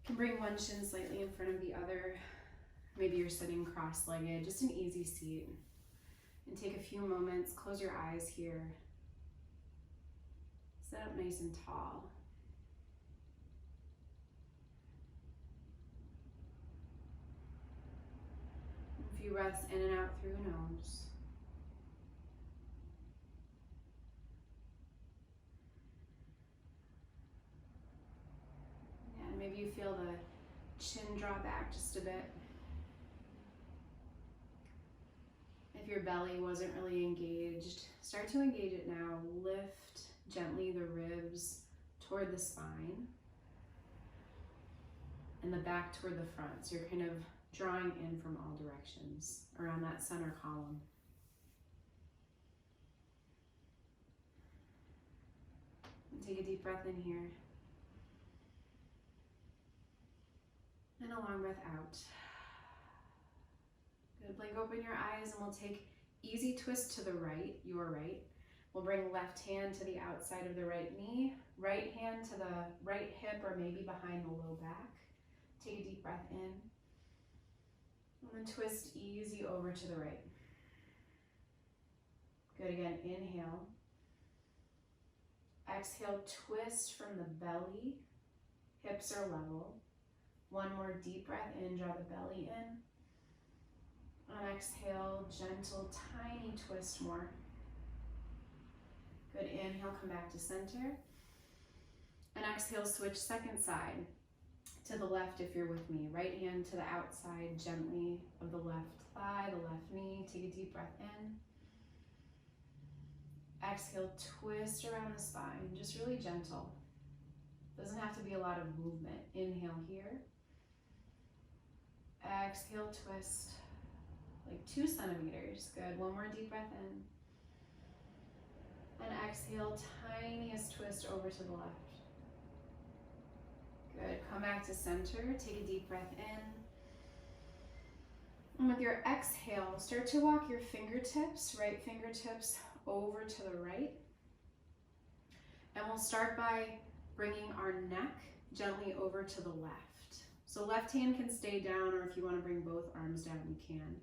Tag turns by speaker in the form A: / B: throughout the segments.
A: You can bring one shin slightly in front of the other. Maybe you're sitting cross-legged, just an easy seat. And take a few moments, close your eyes here. Sit up nice and tall. A few breaths in and out through your nose. And maybe you feel the chin draw back just a bit. If your belly wasn't really engaged, start to engage it now. Lift gently the ribs toward the spine and the back toward the front. So you're kind of drawing in from all directions around that center column. And take a deep breath in here. And a long breath out. Good. Blink open your eyes and we'll take easy twist to the right, your right. We'll bring left hand to the outside of the right knee, right hand to the right hip or maybe behind the low back. Take a deep breath in. And then twist easy over to the right. Good, again, inhale. Exhale, twist from the belly. Hips are level. One more deep breath in, draw the belly in. And exhale, gentle, tiny twist more. Good, inhale, come back to center. And exhale, switch second side to the left if you're with me. Right hand to the outside gently of the left thigh, the left knee. Take a deep breath in. Exhale, twist around the spine, just really gentle. Doesn't have to be a lot of movement. Inhale here. Exhale, twist. Like 2 centimeters. Good. One more deep breath in. And exhale, tiniest twist over to the left. Good. Come back to center. Take a deep breath in. And with your exhale, start to walk your fingertips, right fingertips over to the right. And we'll start by bringing our neck gently over to the left. So left hand can stay down, or if you want to bring both arms down, you can.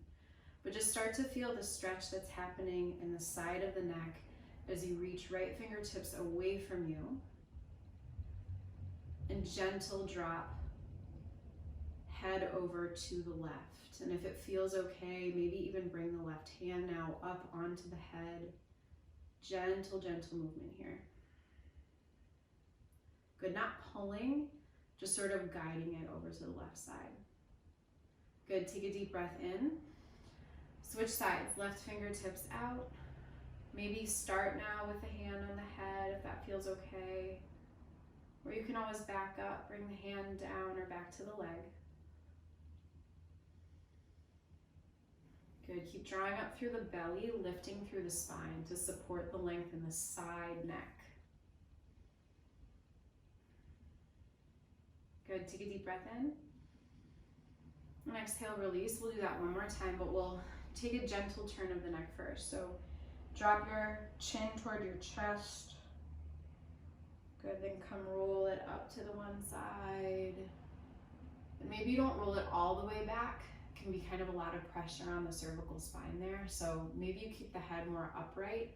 A: But just start to feel the stretch that's happening in the side of the neck as you reach right fingertips away from you. And gentle drop, head over to the left. And if it feels okay, maybe even bring the left hand now up onto the head. Gentle, gentle movement here. Good, not pulling, just sort of guiding it over to the left side. Good, take a deep breath in. Switch sides, left fingertips out. Maybe start now with the hand on the head if that feels okay. Or you can always back up, bring the hand down or back to the leg. Good, keep drawing up through the belly, lifting through the spine to support the length in the side neck. Good, take a deep breath in. And exhale, release. We'll do that one more time, but we'll take a gentle turn of the neck first. So drop your chin toward your chest. Good, then come roll it up to the one side. And maybe you don't roll it all the way back. It can be kind of a lot of pressure on the cervical spine there. So maybe you keep the head more upright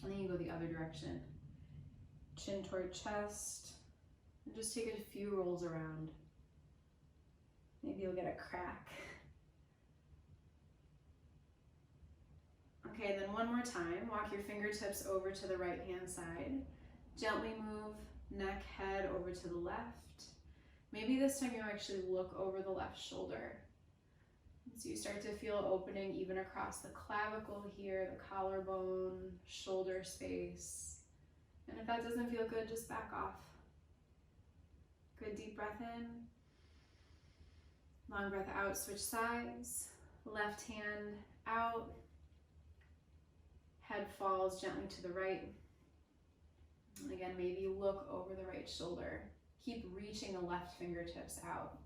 A: and then you go the other direction. Chin toward chest. And just take a few rolls around. Maybe you'll get a crack. Okay, then one more time, walk your fingertips over to the right hand side. Gently move neck, head over to the left. Maybe this time you actually look over the left shoulder. So you start to feel opening even across the clavicle here, the collarbone, shoulder space. And if that doesn't feel good, just back off. Good, deep breath in. Long breath out, switch sides. Left hand out. Head falls gently to the right. And again, maybe you look over the right shoulder. Keep reaching the left fingertips out.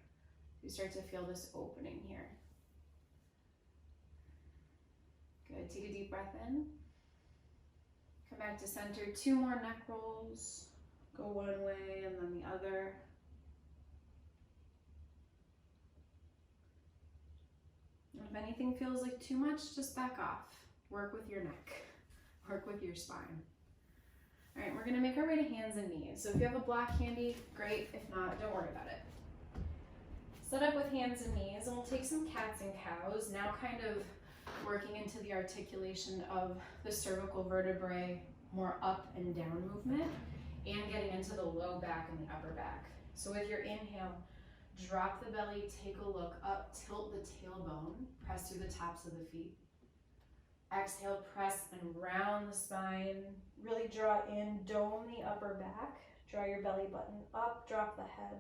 A: You start to feel this opening here. Good, take a deep breath in. Come back to center, 2 more neck rolls. Go one way and then the other. If anything feels like too much, just back off. Work with your neck. Work with your spine. All right, we're gonna make our way to hands and knees. So if you have a block handy, great. If not, don't worry about it. Set up with hands and knees, and we'll take some cats and cows, now kind of working into the articulation of the cervical vertebrae, more up and down movement, and getting into the low back and the upper back. So with your inhale, drop the belly, take a look up, tilt the tailbone, press through the tops of the feet. Exhale, press and round the spine, really draw in, dome the upper back, draw your belly button up, drop the head.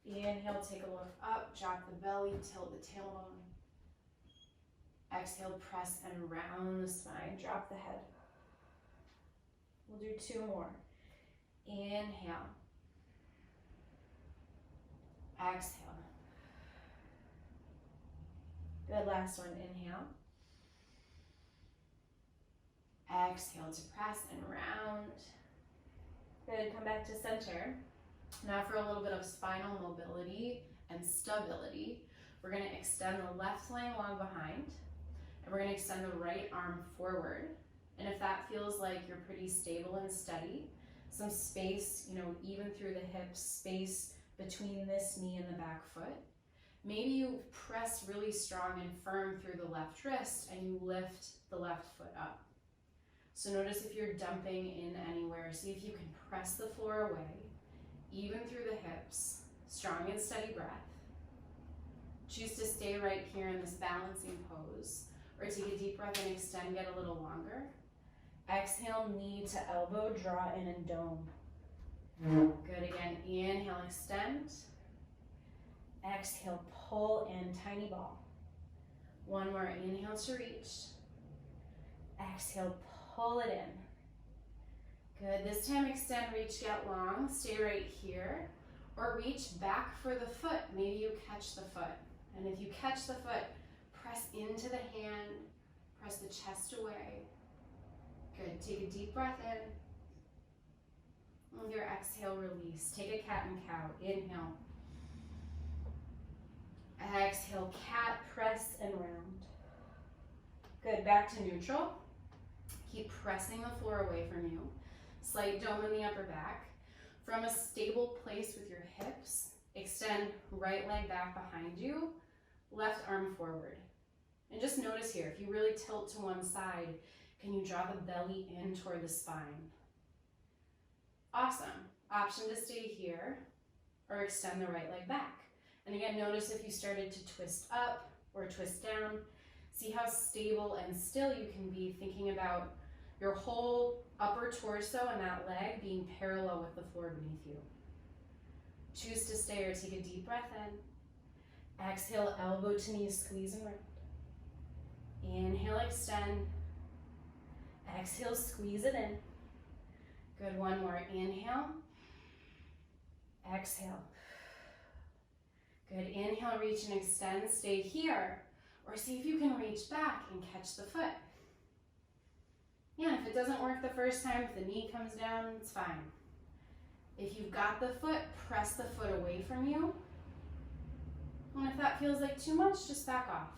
A: Inhale, take a look up, drop the belly, tilt the tailbone. Exhale, press and round the spine, drop the head. We'll do 2 more. Inhale. Exhale. Good, last one, inhale. Exhale to press and round. Good, come back to center. Now for a little bit of spinal mobility and stability, we're gonna extend the left leg long behind, and we're gonna extend the right arm forward. And if that feels like you're pretty stable and steady, some space, even through the hips, space between this knee and the back foot. Maybe you press really strong and firm through the left wrist and you lift the left foot up. So notice if you're dumping in anywhere. See if you can press the floor away, even through the hips. Strong and steady breath. Choose to stay right here in this balancing pose, or take a deep breath and extend, get a little longer. Exhale, knee to elbow, draw in and dome. Good, again, inhale, extend. Exhale, pull in, tiny ball. One more, inhale to reach. Exhale, pull it in. Good, this time extend, reach, get long, stay right here. Or reach back for the foot, maybe you catch the foot. And if you catch the foot, press into the hand, press the chest away. Good, take a deep breath in. With your exhale, release. Take a cat and cow, inhale. Exhale, cat, press and round. Good, back to neutral. Keep pressing the floor away from you. Slight dome in the upper back. From a stable place with your hips, extend right leg back behind you, left arm forward. And just notice here, if you really tilt to one side, can you draw the belly in toward the spine? Awesome. Option to stay here or extend the right leg back. And again, notice if you started to twist up or twist down, see how stable and still you can be, thinking about your whole upper torso and that leg being parallel with the floor beneath you. Choose to stay or take a deep breath in. Exhale, elbow to knee, squeeze and round. Inhale, extend. Exhale, squeeze it in. Good, one more. Inhale. Exhale. Good, inhale, reach and extend. Stay here. Or see if you can reach back and catch the foot. Yeah, if it doesn't work the first time, if the knee comes down, it's fine. If you've got the foot, press the foot away from you. And if that feels like too much, just back off.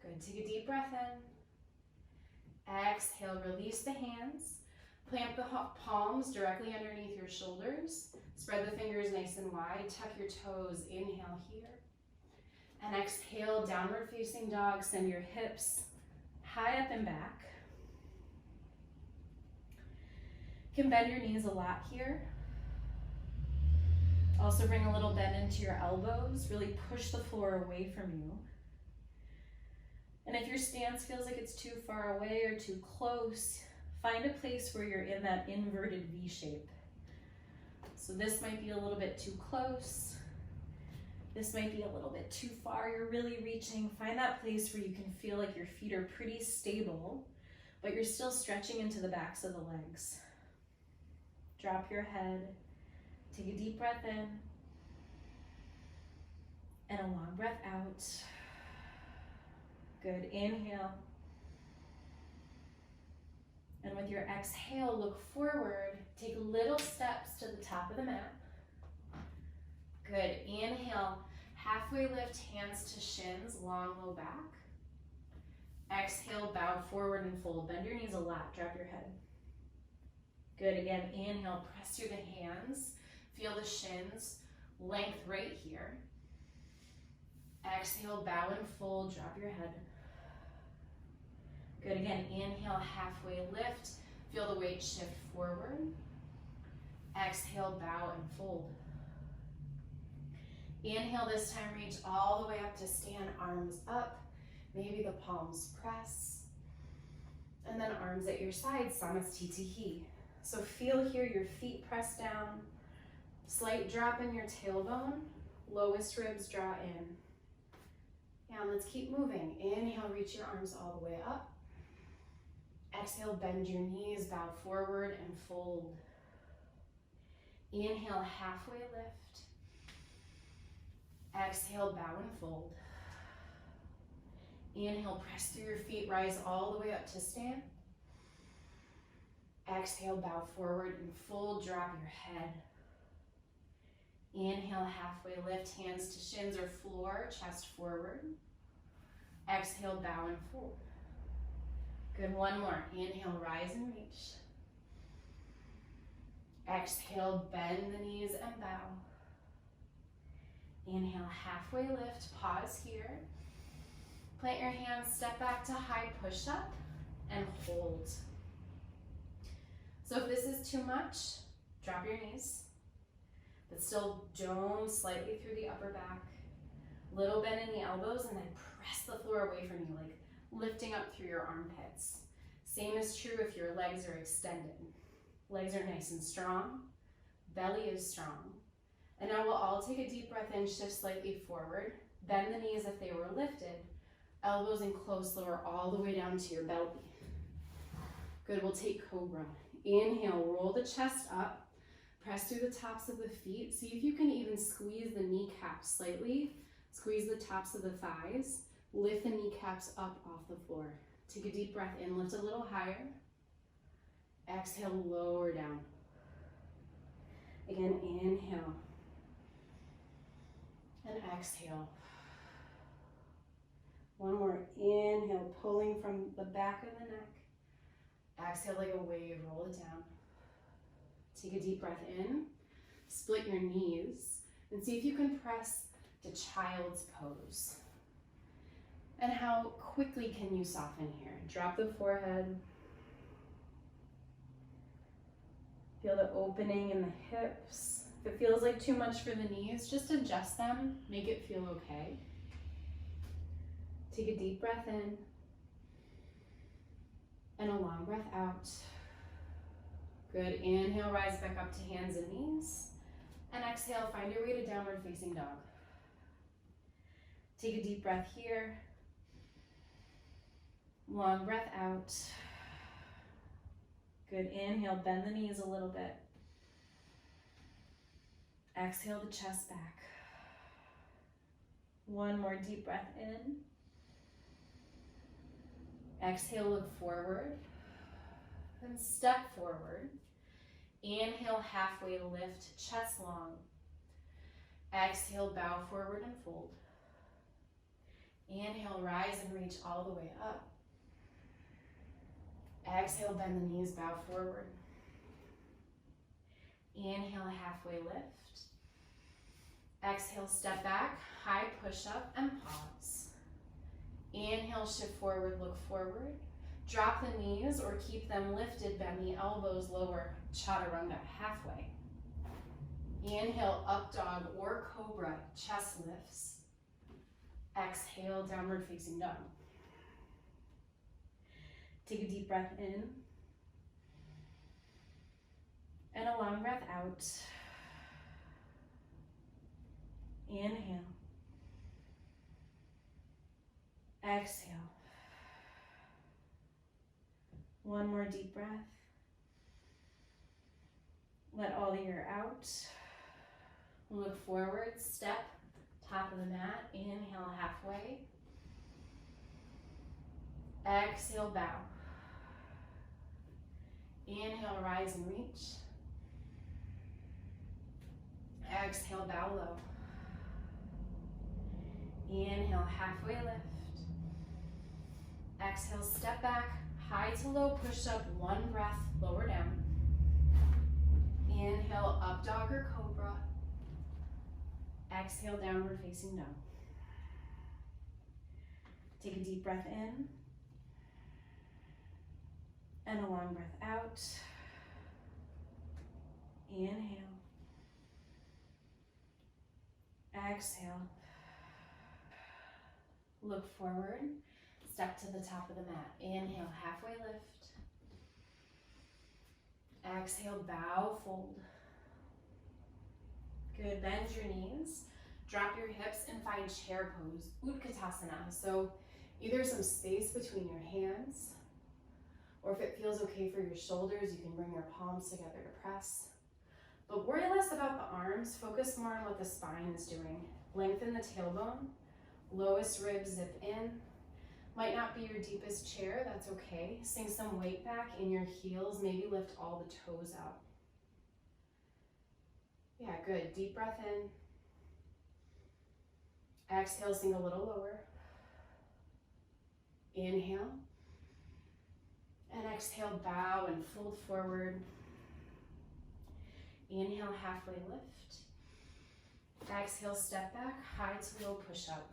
A: Good, take a deep breath in. Exhale, release the hands. Plant the palms directly underneath your shoulders. Spread the fingers nice and wide. Tuck your toes. Inhale here. And exhale, downward facing dog. Send your hips high up and back. You can bend your knees a lot here. Also bring a little bend into your elbows. Really push the floor away from you. And if your stance feels like it's too far away or too close, find a place where you're in that inverted V shape. So this might be a little bit too close. This might be a little bit too far. You're really reaching. Find that place where you can feel like your feet are pretty stable, but you're still stretching into the backs of the legs. Drop your head. Take a deep breath in and a long breath out. Good, inhale. And with your exhale, look forward. Take little steps to the top of the mat. Good, inhale, Halfway lift, hands to shins, long low back. Exhale, bow forward and fold. Bend your knees a lot, drop your head. Good, again, inhale, press through the hands. Feel the shins, length right here. Exhale, bow and fold, drop your head. Good, again, inhale, halfway lift. Feel the weight shift forward. Exhale, bow and fold. Inhale, this time reach all the way up to stand, arms up. Maybe the palms press. And then arms at your sides, Samastitihi. So feel here your feet press down. Slight drop in your tailbone. Lowest ribs draw in. And let's keep moving. Inhale, reach your arms all the way up. Exhale, bend your knees, bow forward and fold. Inhale, halfway lift. Exhale, bow and fold. Inhale, press through your feet, rise all the way up to stand. Exhale, bow forward and fold, drop your head. Inhale, halfway lift, hands to shins or floor, chest forward. Exhale, bow and fold. Good, one more. Inhale, rise and reach. Exhale, bend the knees and bow. Inhale, halfway lift, pause here. Plant your hands, step back to high push-up and hold. So if this is too much, drop your knees, but still dome slightly through the upper back. Little bend in the elbows and then press the floor away from you, like lifting up through your armpits. Same is true if your legs are extended. Legs are nice and strong, belly is strong. And now we'll all take a deep breath in, shift slightly forward, bend the knees if they were lifted, elbows in close, lower all the way down to your belly. Good, we'll take Cobra. Inhale, roll the chest up, press through the tops of the feet. See if you can even squeeze the kneecaps slightly, squeeze the tops of the thighs, lift the kneecaps up off the floor. Take a deep breath in, lift a little higher. Exhale, lower down. Again, inhale. And exhale. One more, inhale, pulling from the back of the neck. Exhale like a wave, roll it down. Take a deep breath in, split your knees, and see if you can press to child's pose. And how quickly can you soften here? Drop the forehead. Feel the opening in the hips. If it feels like too much for the knees, just adjust them, make it feel okay. Take a deep breath in and a long breath out. Good, inhale, rise back up to hands and knees. And exhale, find your way to downward facing dog. Take a deep breath here. Long breath out. Good, inhale, bend the knees a little bit. Exhale the chest back. One more deep breath in. Exhale, look forward. Then step forward. Inhale, halfway lift, chest long. Exhale, bow forward and fold. Inhale, rise and reach all the way up. Exhale, bend the knees, bow forward. Inhale, halfway lift. Exhale, step back, high push up and pause. Inhale, shift forward, look forward. Drop the knees or keep them lifted, bend the elbows lower, chaturanga, halfway. Inhale, up dog or cobra, chest lifts. Exhale, downward facing dog. Take a deep breath in. And a long breath out. Inhale. Exhale. One more deep breath. Let all the air out. Look forward, step, top of the mat. Inhale, halfway. Exhale, bow. Inhale, rise and reach. Exhale, bow low. Inhale, halfway lift. Exhale, step back, high to low push up, one breath, lower down. Inhale, up dog or cobra. Exhale, downward facing dog. Take a deep breath in and a long breath out. Inhale. Exhale. Look forward. Step to the top of the mat. Inhale, halfway lift. Exhale, bow, fold. Good, bend your knees. Drop your hips and find chair pose, Utkatasana. So either some space between your hands, or if it feels okay for your shoulders, you can bring your palms together to press. But worry less about the arms, focus more on what the spine is doing. Lengthen the tailbone, lowest ribs zip in. Might not be your deepest chair, that's okay. Sink some weight back in your heels, maybe lift all the toes out. Yeah, good, deep breath in. Exhale, sink a little lower. Inhale. And exhale, bow and fold forward. Inhale, halfway lift. Exhale, step back, high to low push up.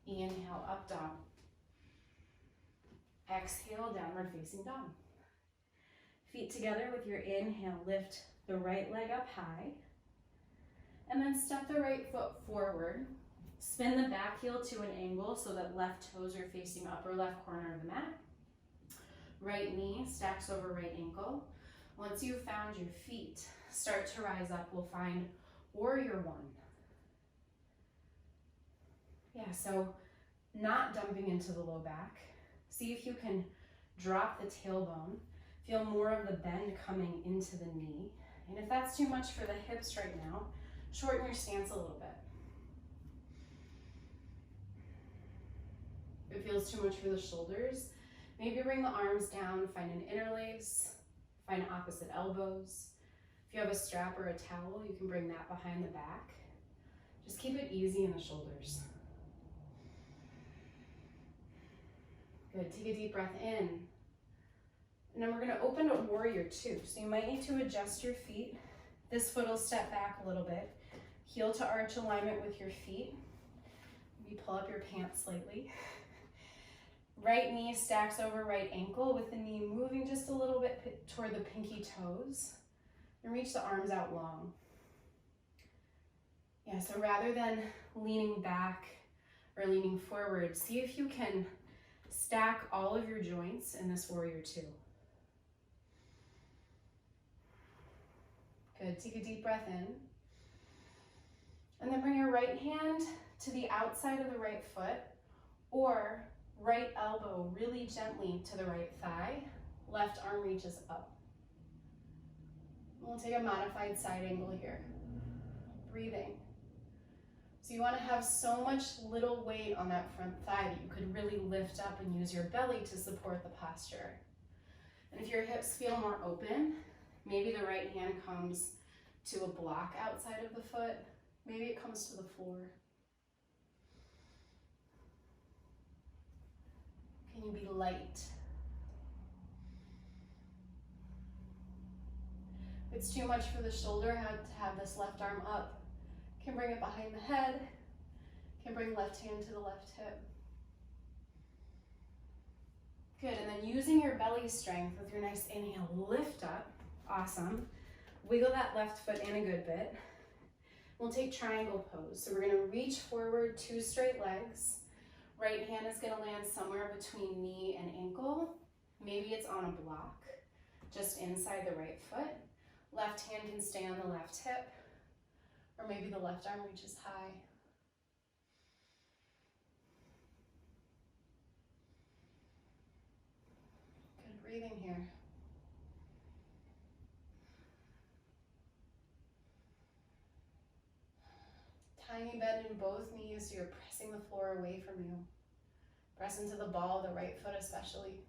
A: Inhale, up dog. Exhale, downward facing dog. Feet together with your inhale, lift the right leg up high. And then step the right foot forward. Spin the back heel to an angle so that left toes are facing upper left corner of the mat. Right knee stacks over right ankle. Once you've found your feet, start to rise up. We'll find warrior one. Yeah, so not dumping into the low back. See if you can drop the tailbone. Feel more of the bend coming into the knee. And if that's too much for the hips right now, shorten your stance a little bit. If it feels too much for the shoulders, maybe bring the arms down, find an interlace, find opposite elbows. If you have a strap or a towel, you can bring that behind the back. Just keep it easy in the shoulders. Good, take a deep breath in. And then we're gonna open to warrior two. So you might need to adjust your feet. This foot will step back a little bit. Heel to arch alignment with your feet. Maybe pull up your pants slightly. Right knee stacks over right ankle with the knee moving just a little bit toward the pinky toes. And reach the arms out long. Yeah, so rather than leaning back or leaning forward, see if you can stack all of your joints in this warrior two. Good, take a deep breath in. And then bring your right hand to the outside of the right foot, or right elbow really gently to the right thigh. Left arm reaches up. We'll take a modified side angle here. Breathing. So you want to have so much little weight on that front thigh that you could really lift up and use your belly to support the posture. And if your hips feel more open, maybe the right hand comes to a block outside of the foot. Maybe it comes to the floor. Can you be light? If it's too much for the shoulder, to have this left arm up. Can bring it behind the head. Can bring left hand to the left hip. Good, and then using your belly strength with your nice inhale, lift up. Awesome. Wiggle that left foot in a good bit. We'll take triangle pose. So we're gonna reach forward, two straight legs. Right hand is gonna land somewhere between knee and ankle. Maybe it's on a block, just inside the right foot. Left hand can stay on the left hip, or maybe the left arm reaches high. Good breathing here. Tiny bend in both knees so you're pressing the floor away from you. Press into the ball of the right foot especially.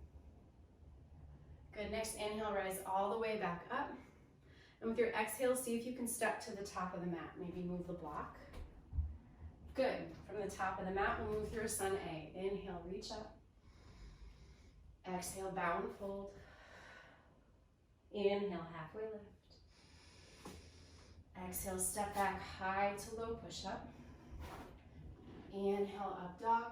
A: Good, next inhale, rise all the way back up. And with your exhale, see if you can step to the top of the mat. Maybe move the block. Good. From the top of the mat, we'll move through a sun A. Inhale, reach up. Exhale, bow and fold. Inhale, halfway lift. Exhale, step back, high to low push-up. Inhale, up dog.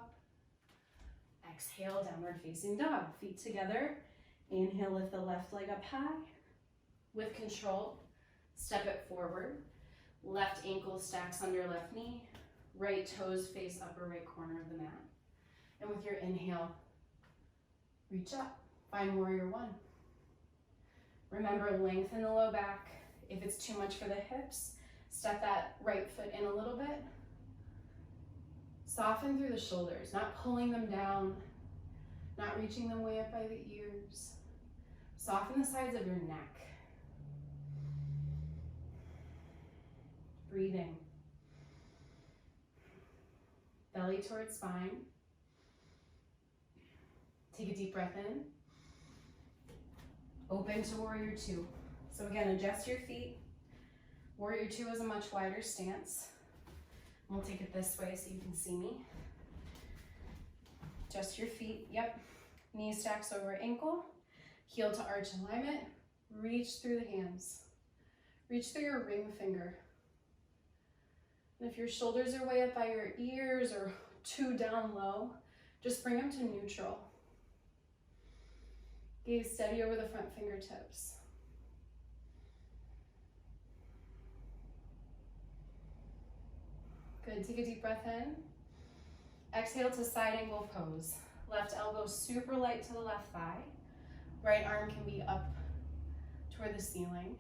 A: Exhale, downward facing dog. Feet together. Inhale, lift the left leg up high. With control, step it forward. Left ankle stacks under left knee. Right toes face upper right corner of the mat. And with your inhale, reach up. Find warrior one. Remember, lengthen the low back. If it's too much for the hips, step that right foot in a little bit. Soften through the shoulders, not pulling them down, not reaching them way up by the ears. Soften the sides of your neck. Breathing. Belly towards spine. Take a deep breath in. Open to warrior two. So again, adjust your feet. Warrior two is a much wider stance. We'll take it this way so you can see me. Adjust your feet, yep. Knee stacks over ankle. Heel to arch alignment. Reach through the hands. Reach through your ring finger. And if your shoulders are way up by your ears or too down low, just bring them to neutral. Gaze steady over the front fingertips. Good, take a deep breath in. Exhale to side angle pose. Left elbow super light to the left thigh. Right arm can be up toward the ceiling.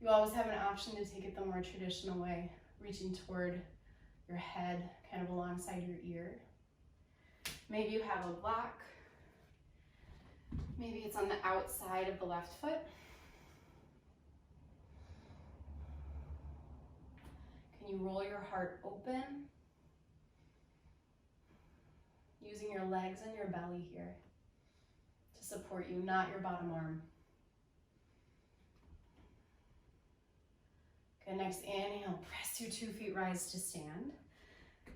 A: You always have an option to take it the more traditional way, reaching toward your head, kind of alongside your ear. Maybe you have a block. Maybe it's on the outside of the left foot. Can you roll your heart open? Using your legs and your belly here to support you, not your bottom arm. Good, next inhale, press your 2 feet, rise to stand.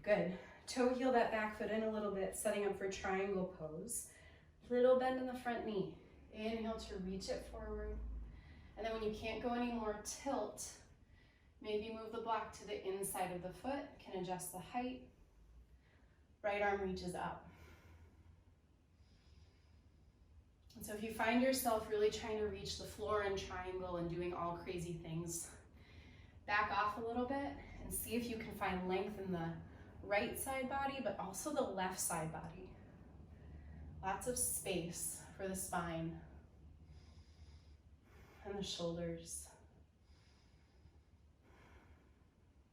A: Good, toe heel that back foot in a little bit, setting up for triangle pose. Little bend in the front knee. Inhale to reach it forward. And then when you can't go anymore, tilt. Maybe move the block to the inside of the foot, can adjust the height. Right arm reaches up. And so if you find yourself really trying to reach the floor in triangle and doing all crazy things, back off a little bit and see if you can find length in the right side body, but also the left side body. Lots of space for the spine and the shoulders.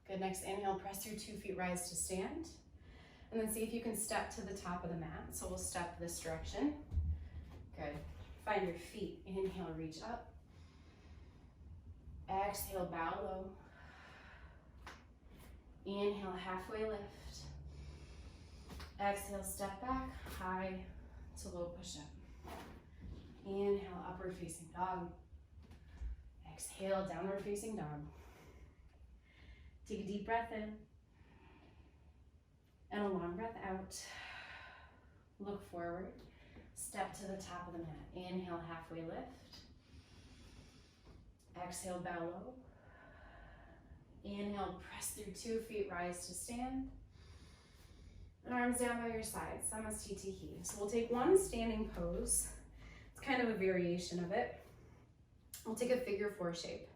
A: Good, next inhale, press your 2 feet, rise to stand. And then see if you can step to the top of the mat. So we'll step this direction. Good, find your feet. Inhale, reach up. Exhale, bow low. Inhale, halfway lift. Exhale, step back, high to low push-up. Inhale, upward facing dog. Exhale, downward facing dog. Take a deep breath in and a long breath out. Look forward, step to the top of the mat. Inhale, halfway lift. Exhale, bow low. Inhale, press through 2 feet, rise to stand. And arms down by your sides, Samastitihi. So we'll take one standing pose. It's kind of a variation of it. We'll take a figure 4 shape.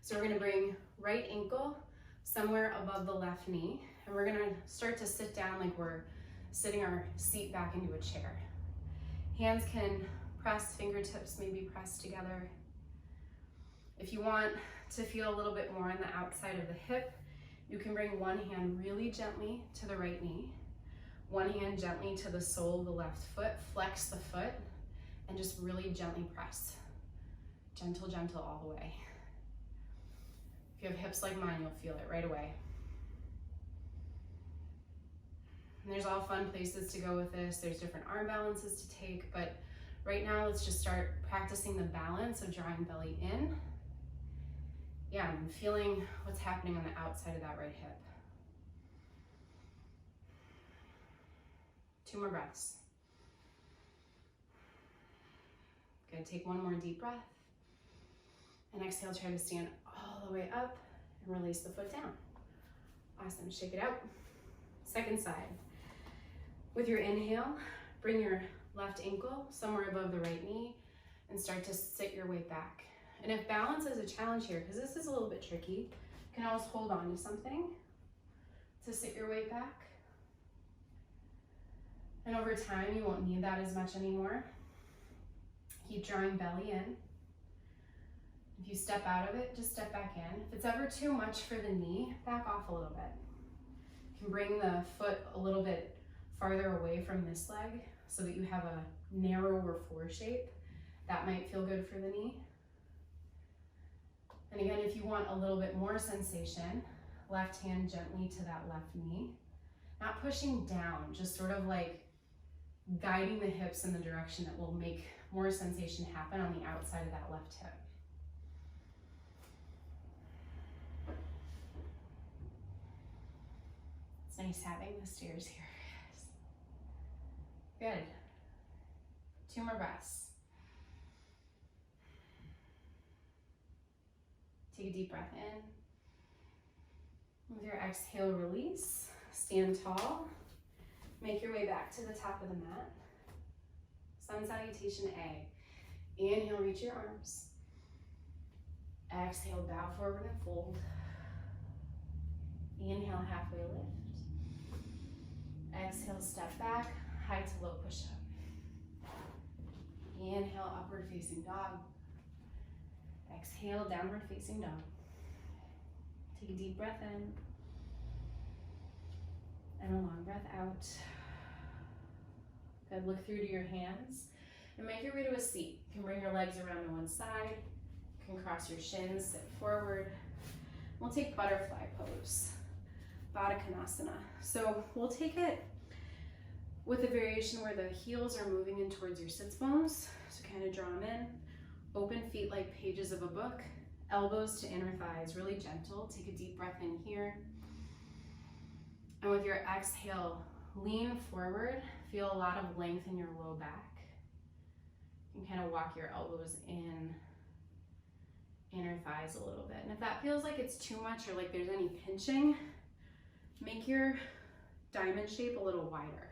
A: So we're gonna bring right ankle somewhere above the left knee, and we're gonna start to sit down like we're sitting our seat back into a chair. Hands can press, fingertips maybe press together. If you want to feel a little bit more on the outside of the hip, you can bring one hand really gently to the right knee, one hand gently to the sole of the left foot, flex the foot, and just really gently press. Gentle, gentle all the way. If you have hips like mine, you'll feel it right away. And there's all fun places to go with this. There's different arm balances to take, but right now let's just start practicing the balance of drawing belly in. Yeah, I'm feeling what's happening on the outside of that right hip. 2 more breaths. Good, take 1 more deep breath. And exhale, try to stand all the way up and release the foot down. Awesome, shake it out. Second side. With your inhale, bring your left ankle somewhere above the right knee and start to sit your weight back. And if balance is a challenge here, because this is a little bit tricky, you can always hold on to something to sit your weight back. And over time, you won't need that as much anymore. Keep drawing belly in. If you step out of it, just step back in. If it's ever too much for the knee, back off a little bit. You can bring the foot a little bit farther away from this leg so that you have a narrower 4 shape. That might feel good for the knee. And again, if you want a little bit more sensation, left hand gently to that left knee. Not pushing down, just sort of like guiding the hips in the direction that will make more sensation happen on the outside of that left hip. It's nice having the stairs here. Yes. Good. 2 more breaths. Take a deep breath in. With your exhale, release. Stand tall. Make your way back to the top of the mat. Sun Salutation A. Inhale, reach your arms. Exhale, bow forward and fold. Inhale, halfway lift. Exhale, step back, high to low push-up. Inhale, upward facing dog. Exhale, downward facing dog. Take a deep breath in. And a long breath out. Good, look through to your hands. And make your way to a seat. You can bring your legs around to one side. You can cross your shins, sit forward. We'll take butterfly pose. Badakanasana. So we'll take it with a variation where the heels are moving in towards your sits bones. So kind of draw them in. Open feet like pages of a book. Elbows to inner thighs, really gentle. Take a deep breath in here. And with your exhale, lean forward. Feel a lot of length in your low back. You can kind of walk your elbows in, inner thighs a little bit. And if that feels like it's too much or like there's any pinching, make your diamond shape a little wider.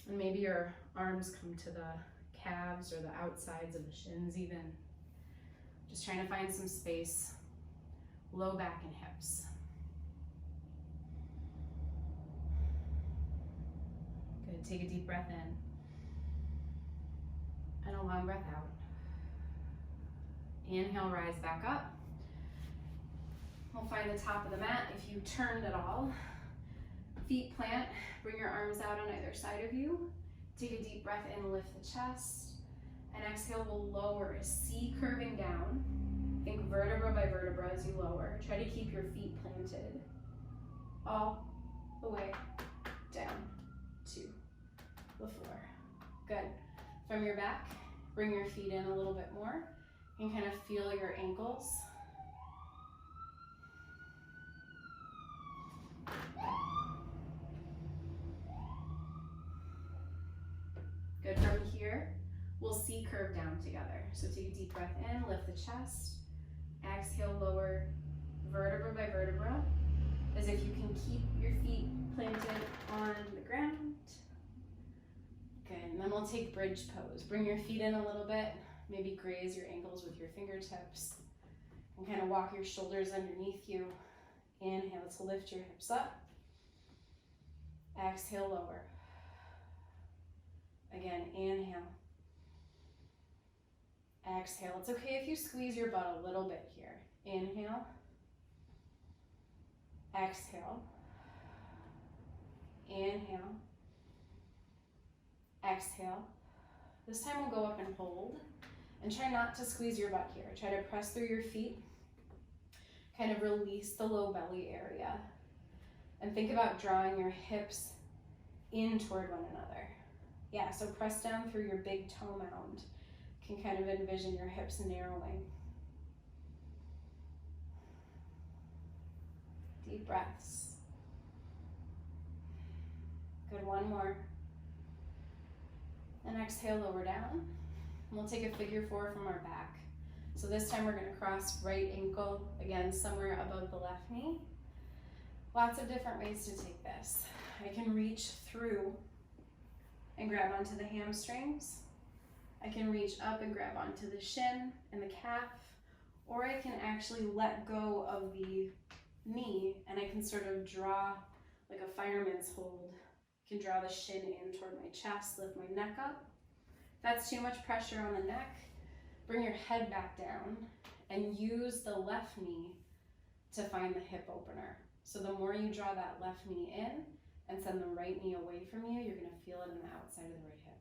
A: And maybe your arms come to the calves or the outsides of the shins even. Just trying to find some space, low back and hips. Good, take a deep breath in. And a long breath out. Inhale, rise back up. We'll find the top of the mat if you turned at all. Feet plant, bring your arms out on either side of you. Take a deep breath in, lift the chest. And exhale, we'll lower, C curving down. Think vertebra by vertebra as you lower. Try to keep your feet planted all the way down to the floor. Good. From your back, bring your feet in a little bit more and kind of feel your ankles. Good. From here, we'll C curve down together. So take a deep breath in, lift the chest. Exhale, lower vertebra by vertebra, as if you can keep your feet planted on the ground. Good, and then we'll take bridge pose. Bring your feet in a little bit, maybe graze your ankles with your fingertips, and kind of walk your shoulders underneath you. Inhale to lift your hips up. Exhale, lower. Again, inhale. Exhale. It's okay if you squeeze your butt a little bit here. Inhale. Exhale. Inhale. Exhale. This time we'll go up and hold. And try not to squeeze your butt here. Try to press through your feet. Kind of release the low belly area. And think about drawing your hips in toward one another. Yeah, so press down through your big toe mound. You can kind of envision your hips narrowing. Deep breaths. Good, one more. And exhale, lower down. And we'll take a figure four from our back. So this time we're gonna cross right ankle, again, somewhere above the left knee. Lots of different ways to take this. I can reach through and grab onto the hamstrings. I can reach up and grab onto the shin and the calf, or I can actually let go of the knee and I can sort of draw like a fireman's hold. I can draw the shin in toward my chest, lift my neck up. If that's too much pressure on the neck, bring your head back down and use the left knee to find the hip opener. So the more you draw that left knee in and send the right knee away from you, you're gonna feel it in the outside of the right hip.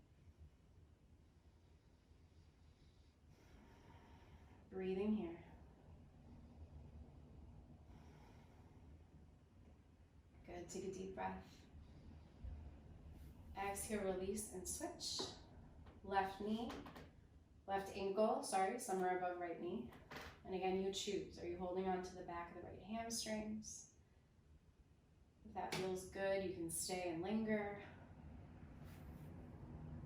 A: Breathing here. Good, take a deep breath. Exhale, release and switch. Left knee, left ankle, somewhere above right knee. And again, you choose. Are you holding on to the back of the right hamstrings? If that feels good, you can stay and linger.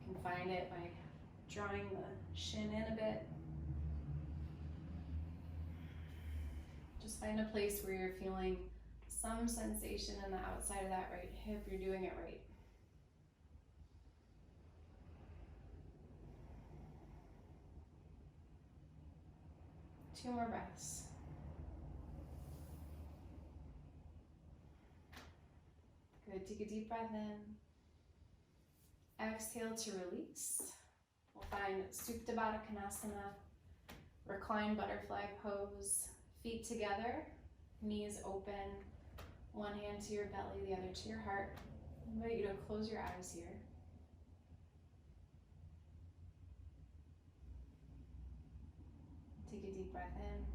A: You can find it by drawing the shin in a bit. Just find a place where you're feeling some sensation in the outside of that right hip. You're doing it right. Two more breaths. Good, take a deep breath in. Exhale to release. We'll find Supta Badakanasana, recline butterfly pose. Feet together, knees open, one hand to your belly, the other to your heart. I invite you to close your eyes here. Take a deep breath in.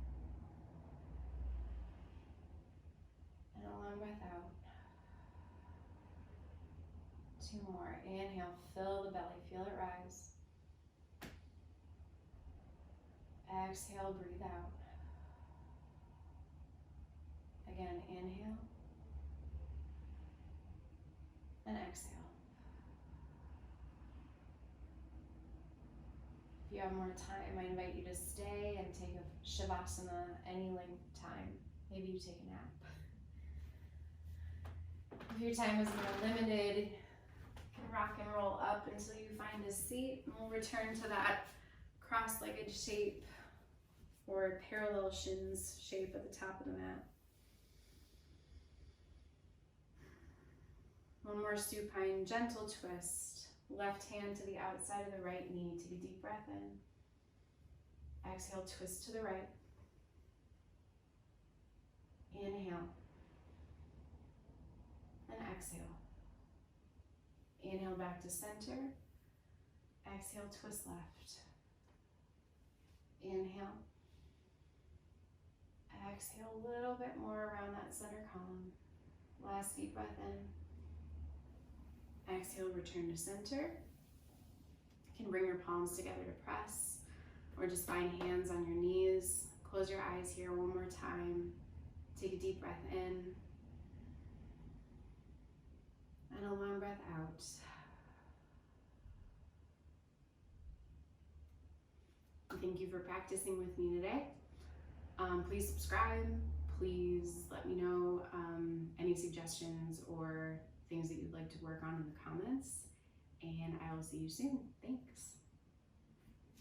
A: And a long breath out. Two more. Inhale, fill the belly, feel it rise. Exhale, breathe out. Again, inhale and exhale. If you have more time, I invite you to stay and take a Shavasana any length of time. Maybe you take a nap. If your time is more limited, you can rock and roll up until you find a seat, and we'll return to that cross-legged shape or parallel shins shape at the top of the mat. One more supine, gentle twist. Left hand to the outside of the right knee. Take a deep breath in. Exhale, twist to the right. Inhale. And exhale. Inhale back to center. Exhale, twist left. Inhale. Exhale a little bit more around that center column. Last deep breath in. Exhale, return to center. You can bring your palms together to press, or just find hands on your knees. Close your eyes here one more time. Take a deep breath in. And a long breath out. Thank you for practicing with me today. Please subscribe. Please let me know any suggestions or things that you'd like to work on in the comments, and I will see you soon. Thanks.